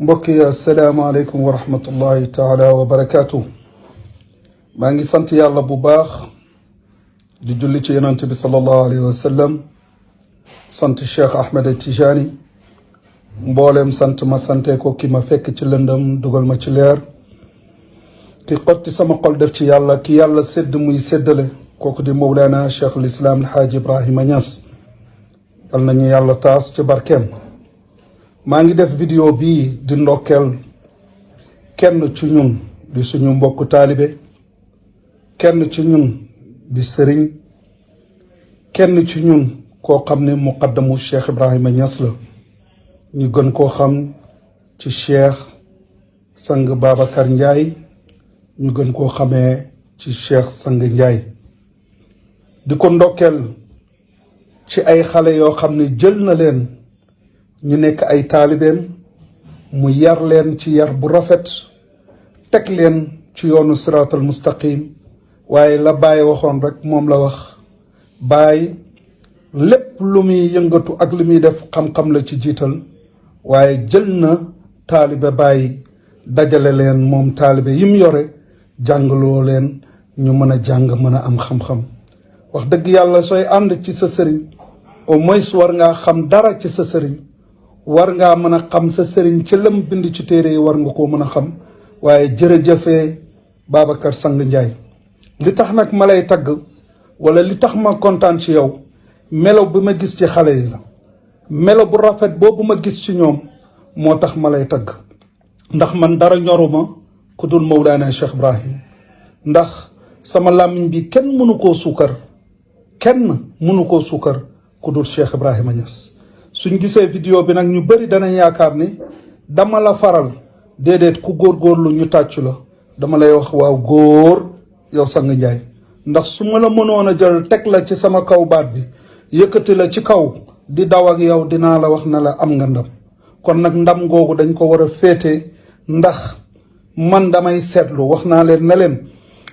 mbokk yi asalaamaaleykum wa rahmatullahi taala wa barakaatu. maa ngi sant yàlla bu baax di julli ci yonent bi sallallahu alayhi wa sallam, sant Cheikh Ahmed Tijani, mboolem sant ma sante ko ki ma fekk ci lëndëm dugal ma ci leer, ki xotti sama xol def ci yàlla, ki yàlla sédd muy séddale, kooku di Mawlana Cheikh al-Islam Alhaaji Ibrahima Niass. yal nañu yàlla taas ci barkeem. maa ngi def vidéo bii di ndokkeel kenn ci ñun di suñu mbokk taalibe, kenn ci ñun di sëriñ, kenn ci ñun koo xam ne muqaddamu Cheikh Ibrahima Niass la, ñu gën koo xam ci Cheikh Sang Babacar Ndiaye, ñu gën koo xamee ci Cheikh Sang Ndiaye. di ko ndokkeel ci ay xale yoo xam ne jël na leen ñu nekk ay taalibeem, mu yar leen ci yar bu rafet, teg leen ci yoonu siraatal mustaqim. waaye la Baay waxoon rek moom la wax. Baay lépp lu muy yëngatu ak lu muy def xam-xam la ci jiital, waaye jël na taalibe Baay dajale leen moom taalibe yim yore, jàngaloo leen ñu mën a jàng mën a am xam-xam. wax dëgg yàlla sooy ànd ci sa sëriñ au moins war ngaa xam dara ci sa sëriñ, war ngaa mën a xam sa sëriñ ci lam bind ci téere yi, war nga koo mën a xam. waaye jërëjëfee Babacar Sang Ndiaye. li tax nag ma lay tagg wala li tax ma kontaan ci yow, melo bi ma gis ci xale yi la, melo bu rafet boobu ma gis ci ñoom moo tax ma lay tagg. ndax man dara ñoruma ku dul Mawlana Cheikh Ibrahim, ndax sama làmmiñ bi kenn mënu koo suukar, kenn mënu koo suukar ku dul Cheikh Ibrahima Niass. suñ gisee vidéo bi nag ñu bëri danañ yaakaar ni dama la faral. déedéet, ku góorgóorlu ñu tàccu la. dama lay wax waaw góor yow Sang Ndiaye, ndax su ma la mënoon a jël teg la ci sama kaw baat bi, yëkkati la ci kaw di daw ak yow, dinaa la wax na la am nga ndam. kon nag ndam googu dañ ko war a féete, ndax man damay seetlu, wax naa leen ne leen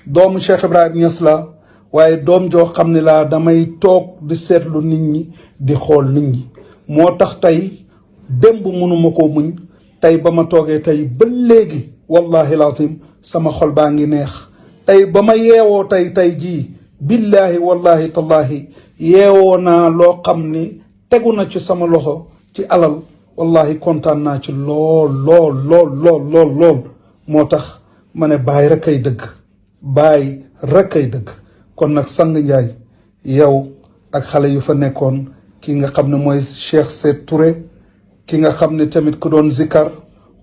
doomu Cheikh Ibrahima Niass la, waaye doom joo xam ne laa damay toog di seetlu nit ñi, di xool nit ñi. moo tax tey démb mënuma koo muñ, tey ba ma toogee tey ba léegi wallahi lazim sama xol baa ngi neex. tey ba ma yeewoo tey jii billahi wallahi tallahi yeewoo naa loo xam ni tegu na ci sama loxo ci alal, wallahi kontaan naa ci lool lool lool lool lool lool. moo tax ma ne Baay rek ay dëgg, Baay rek ay dëgg. kon nag Sang Ndiaye yow ak xale yu fa nekkoon, ki nga xam ne mooy Cheikh Seyd Touré, ki nga xam ne tamit ku doon zikkar,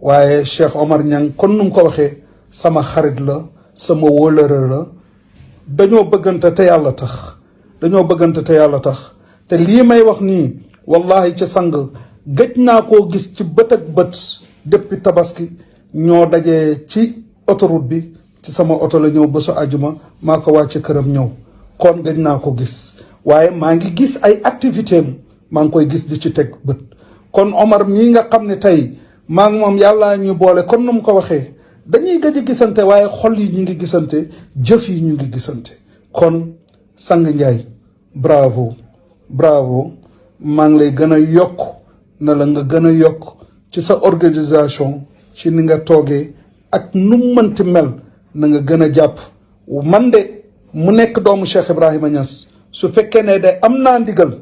waaye Cheikh Omar Niang kon nu mu ko waxee, sama xarit la, sama wóolëre la. dañoo bëggante te yàlla tax, dañoo bëggante te yàlla tax. te lii may wax nii wallahi ci Sang gëj naa koo gis ci bët ak bët depuis tabaski. ñoo dajee ci autoroute bi, ci sama oto la ñëw bésu àjjuma, maa ko wàcce këram ñëw. kon gëj naa ko gis, waaye maa ngi gis ay activité am, maa ngi koy gis di ci teg bët. kon Omar mii nga xam ne tey maa ngi moom yàlla ñu boole, kon nu mu ko waxee, dañuy gëj a gisante waaye xol yi ñu ngi gisante, jëf yi ñu ngi gisante. kon Sang Ndiaye bravo bravo, maa ngi lay gën a yokk na la nga gën a yokk ci sa organisation, ci ni nga toogee ak nu mënti mel, na nga gën a jàpp. man de mu nekk doomu Cheikh Ibrahima Niass, su fekkee ne de am naa ndigal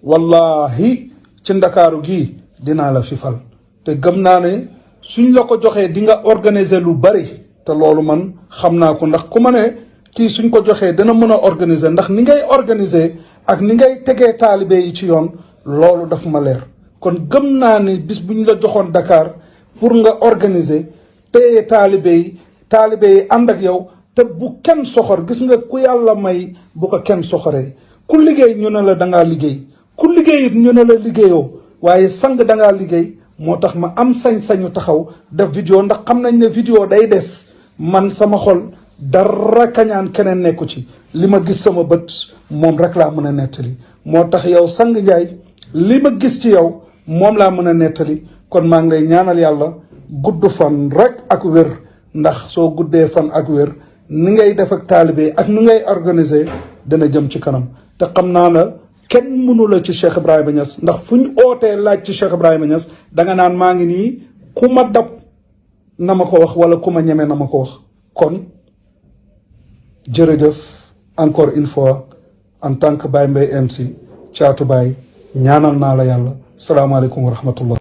wallahi ci ndakaaru gii dinaa la fifal. te gëm naa ne suñ la ko joxee di nga organiser lu bari, te loolu man xam naa ko. ndax ku ma ne kii suñ ko joxee dana mën a organiser, ndax ni ngay organiser ak ni ngay tegee taalibe yi ci yoon, loolu daf ma leer. kon gëm naa ne bis buñ la joxoon Dakar pour nga organiser, téye taalibe yi ànd ak yow, te bu kenn soxor. gis nga ku yàlla may bu ko kenn soxoree. ku liggéey ñu ne la dangaa liggéey, ku liggéey it ñu ne la liggéeyoo, waaye Sang dangaa liggéey. moo tax ma am sañ-sañu taxaw def vidéo, ndax xam nañ ne vidéo day des. man sama xol dara kañaan keneen nekku ci, li ma gis sama bët moom rek laa mën a nettali. moo tax yow Sang Ndiaye li ma gis ci yow moom laa mën a nettali. kon maa ngi lay ñaanal yàlla gudd fan rek ak wér, ndax soo guddee fan ak wér, ni ngay def ak taalibe ak ni ngay organiser dana jëm ci kanam. te xam naa la kenn mënu la ci Cheikh Ibrahima Niass, ndax fu ñu ootee laaj ci Cheikh Ibrahima Niass da nga naan maa ngi nii ku ma dab na ma ko wax wala ku ma ñeme na ma ko wax. kon jërëjëf encore une fois en tant que Baye Mbaye MC Thiatou Baye ñaanal naa la yàlla salaamaaleykum wa rahmatullah